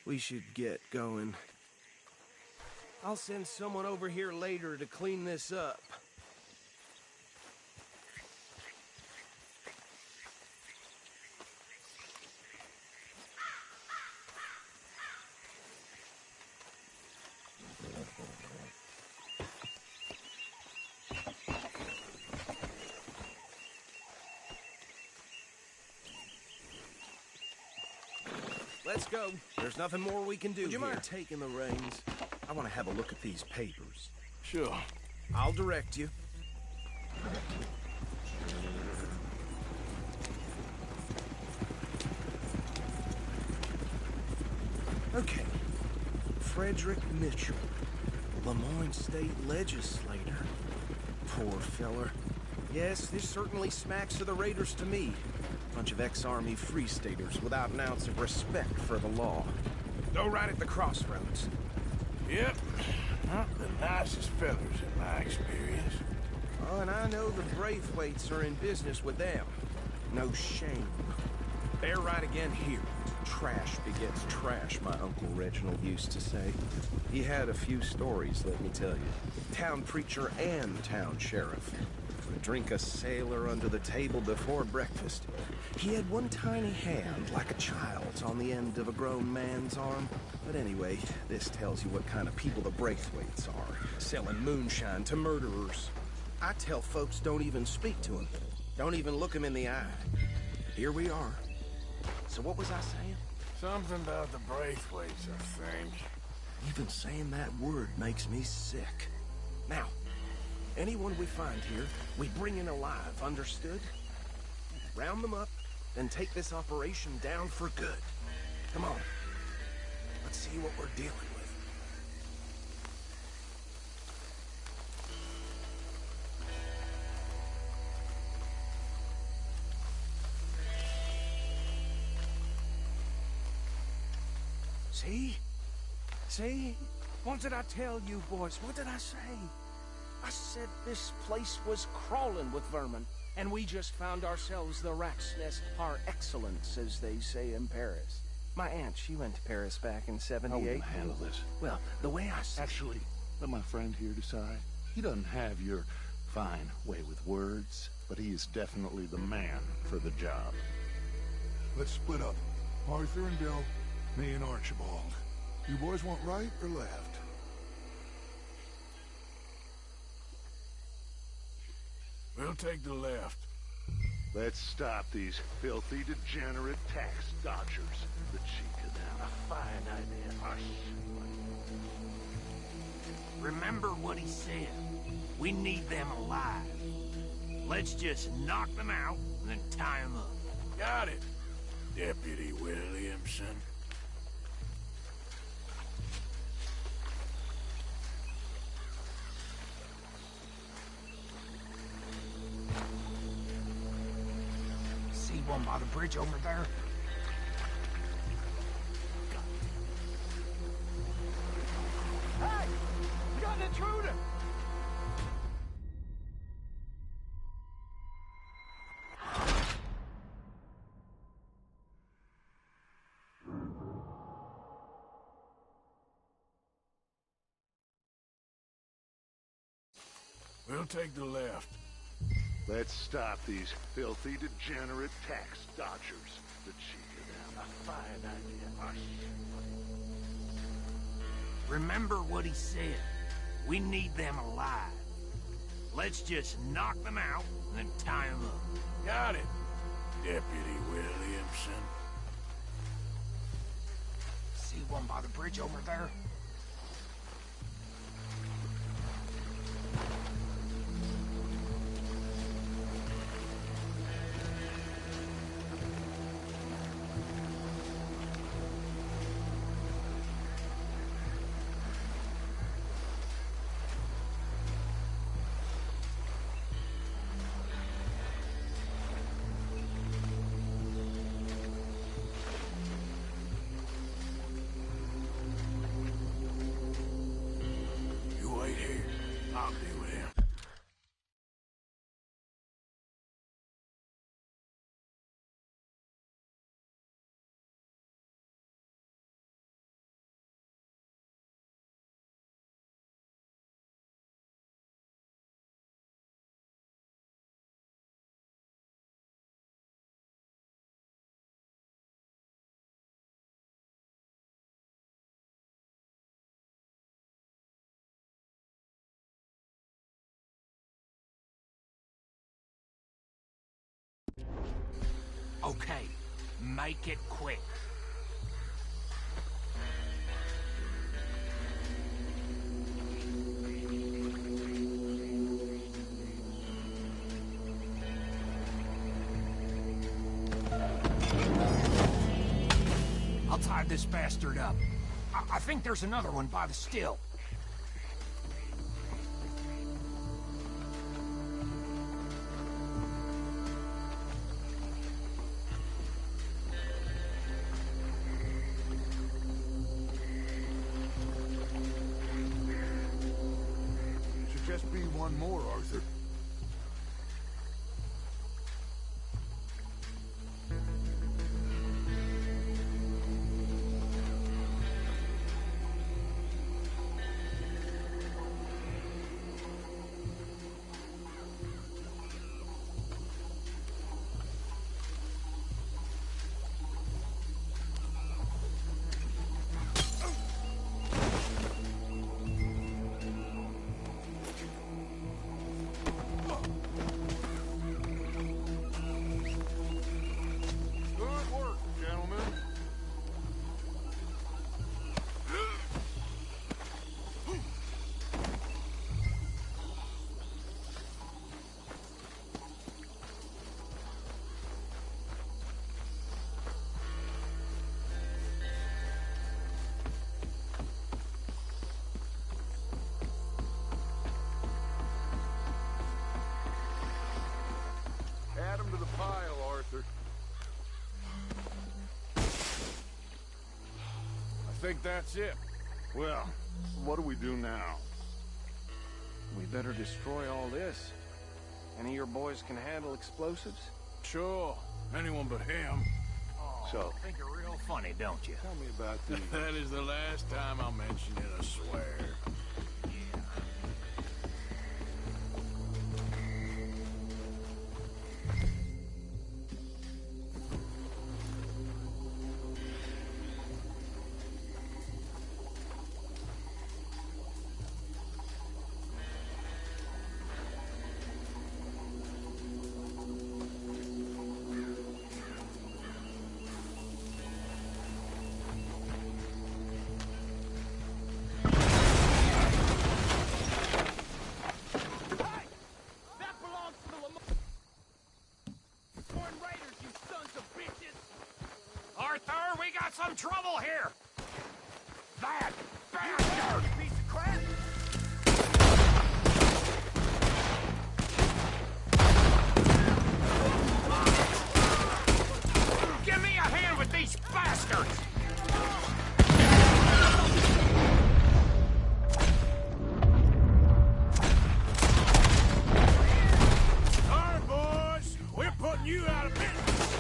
We should get going. I'll send someone over here later to clean this up. Let's go. There's nothing more we can do. Would you mind taking the reins? I want to have a look at these papers. Sure. I'll direct you. Okay. Frederick Mitchell, Lemoyne State Legislator. Poor feller. Yes, this certainly smacks of the Raiders to me. Bunch of ex-Army Free Staters without an ounce of respect for the law. Go right at the crossroads. Yep. Not the nicest fellas in my experience. Oh, and I know the Braithwaites are in business with them. No shame. They're right again here. Trash begets trash, my Uncle Reginald used to say. He had a few stories, let me tell you. Town preacher and town sheriff. Would drink a sailor under the table before breakfast. He had one tiny hand, like a child's, on the end of a grown man's arm. But anyway, this tells you what kind of people the Braithwaites are. Selling moonshine to murderers. I tell folks don't even speak to them. Don't even look them in the eye. Here we are. So what was I saying? Something about the Braithwaites, I think. Even saying that word makes me sick. Now, anyone we find here, we bring in alive, understood? Round them up, then take this operation down for good. Come on. Let's see what we're dealing with. See? See? What did I tell you, boys? What did I say? I said this place was crawling with vermin, and we just found ourselves the rat's nest par excellence, as they say in Paris. My aunt, she went to Paris back in '78. How are we gonna handle this? Well, the way I see Actually, let my friend here decide. He doesn't have your fine way with words, but he is definitely the man for the job. Let's split up. Arthur and Bill, me and Archibald. You boys want right or left? We'll take the left. Let's stop these filthy, degenerate tax dodgers. The cheek of them. A fine idea. Hush. Remember what he said. We need them alive. Let's just knock them out and then tie them up. Got it, Deputy Williamson. See one by the bridge over there? Hey! We got an intruder! We'll take the left. Let's stop these filthy, degenerate tax dodgers. The cheek of them. A fine idea. Hush. Remember what he said. We need them alive. Let's just knock them out and then tie them up. Got it, Deputy Williamson. See one by the bridge over there? You wait here. I'll deal with him. Okay, make it quick. I'll tie this bastard up. I think there's another one by the still. Should just be one more, Arthur. Good work, gentlemen. Add 'em to the pile, Arthur. I think that's it. Well, what do we do now? We better destroy all this. Any of your boys can handle explosives? Sure. Anyone but him. So, Think you're real funny, don't you? tell me about these. That is the last time I'll mention it, I swear. Arthur, we got some trouble here! That bastard! Piece of crap! Give me a hand with these bastards! All right, boys. We're putting you out of business.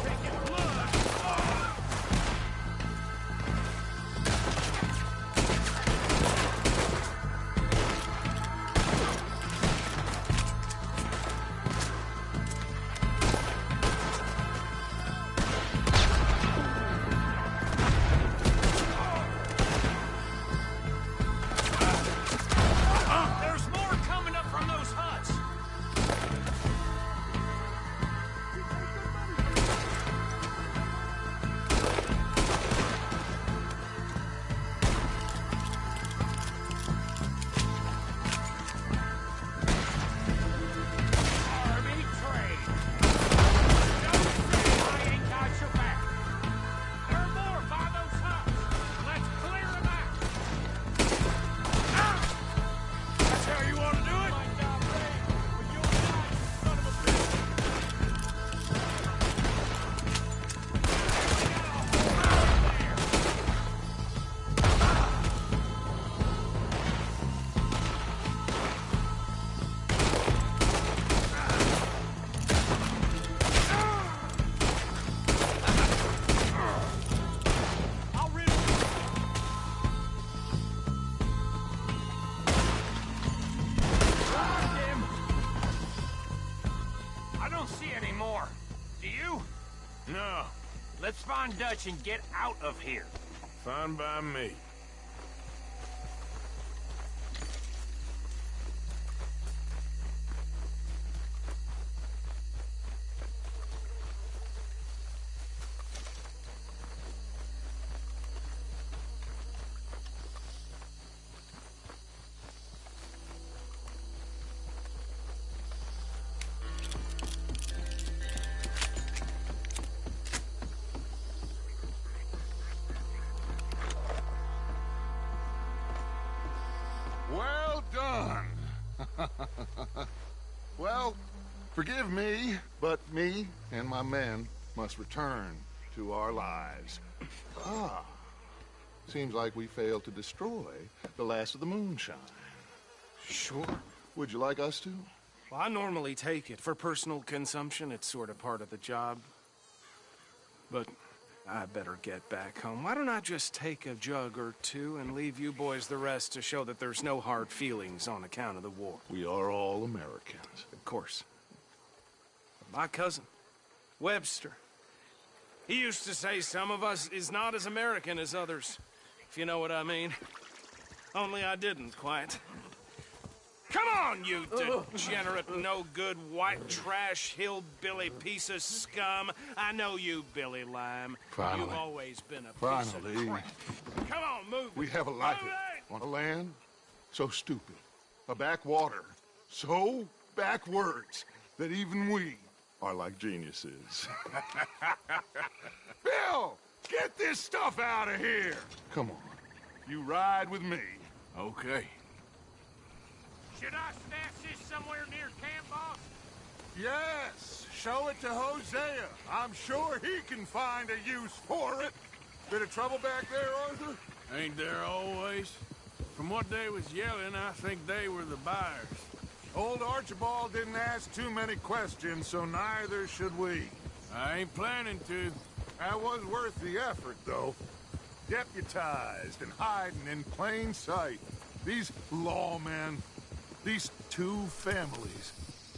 Taking blood. Let's find Dutch and get out of here. Fine by me. Well done. Well, forgive me, but me and my men must return to our lives. Ah, seems like we failed to destroy the last of the moonshine. Sure. Would you like us to? Well, I normally take it. For personal consumption, it's sort of part of the job. But I better get back home. Why don't I just take a jug or two and leave you boys the rest to show that there's no hard feelings on account of the war? We are all Americans. Of course. My cousin, Webster, he used to say some of us is not as American as others, if you know what I mean. Only I didn't quite. Come on, you degenerate, no-good, white trash, hillbilly piece of scum. I know you, Billy Lime. Finally. You've always been a piece Finally. of crap. Come on, move. We have a life on a land so stupid, a backwater so backwards that even we are like geniuses. Bill, get this stuff out of here. Come on, you ride with me. Okay. Should I stash this somewhere near camp, boss? Yes, show it to Hosea. I'm sure he can find a use for it. Bit of trouble back there, Arthur? Ain't there always? From what they was yelling, I think they were the buyers. Old Archibald didn't ask too many questions, so neither should we. I ain't planning to. That was worth the effort, though. Deputized and hiding in plain sight. These lawmen, these two families.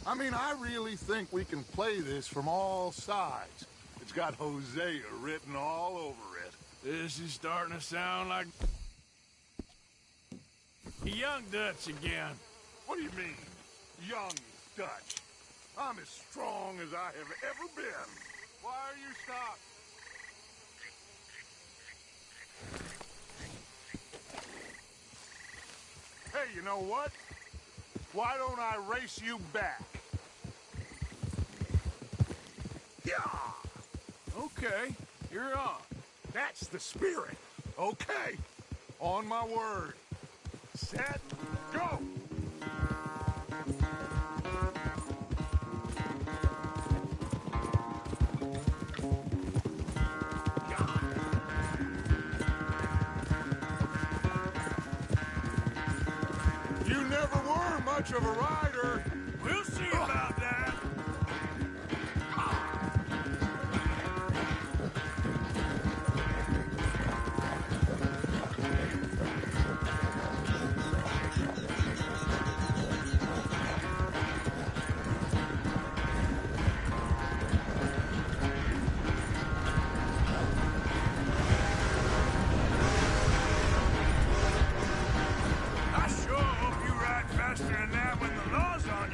I mean, I really think we can play this from all sides. It's got Hosea written all over it. This is starting to sound like young Dutch again. What do you mean, young Dutch? I'm as strong as I have ever been. Why are you stopped? Hey, you know what? Why don't I race you back? Yeah! Okay, you're on. That's the spirit. Okay, on my word. Set, go! You never were much of a rider. We'll see about that. I sure hope you ride faster than that when the law's on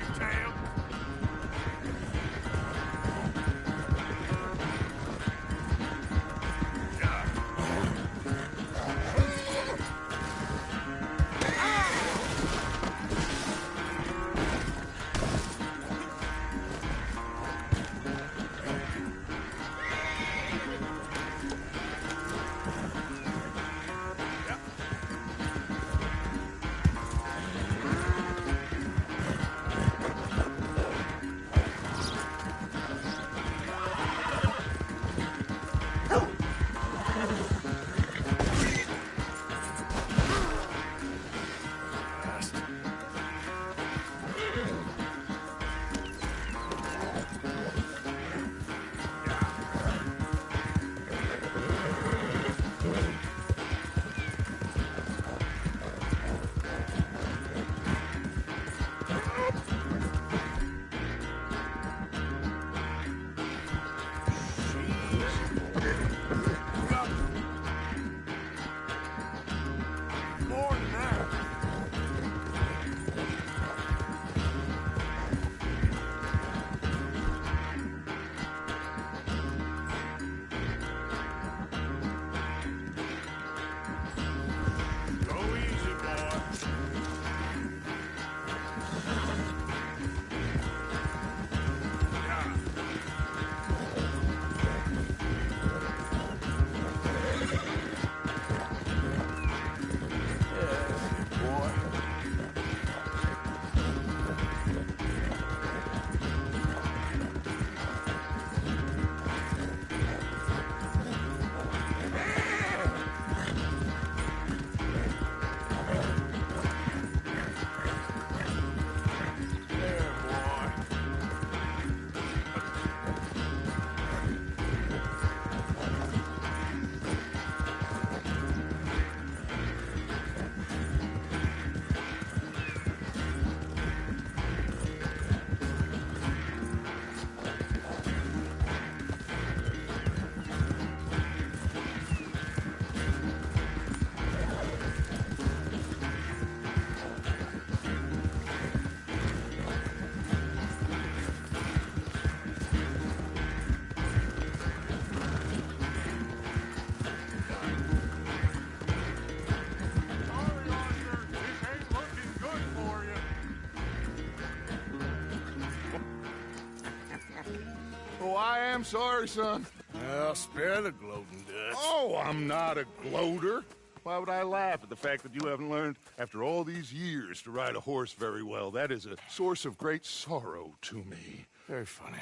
damn sorry, son. Well, spare the gloating, Dutch. Oh, I'm not a gloater. Why would I laugh at the fact that you haven't learned, after all these years, to ride a horse very well? That is a source of great sorrow to me. Very funny.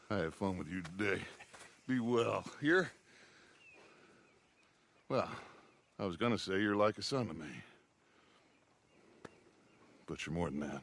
I had fun with you today. Be well. Here? Well, I was gonna say you're like a son to me. But you're more than that.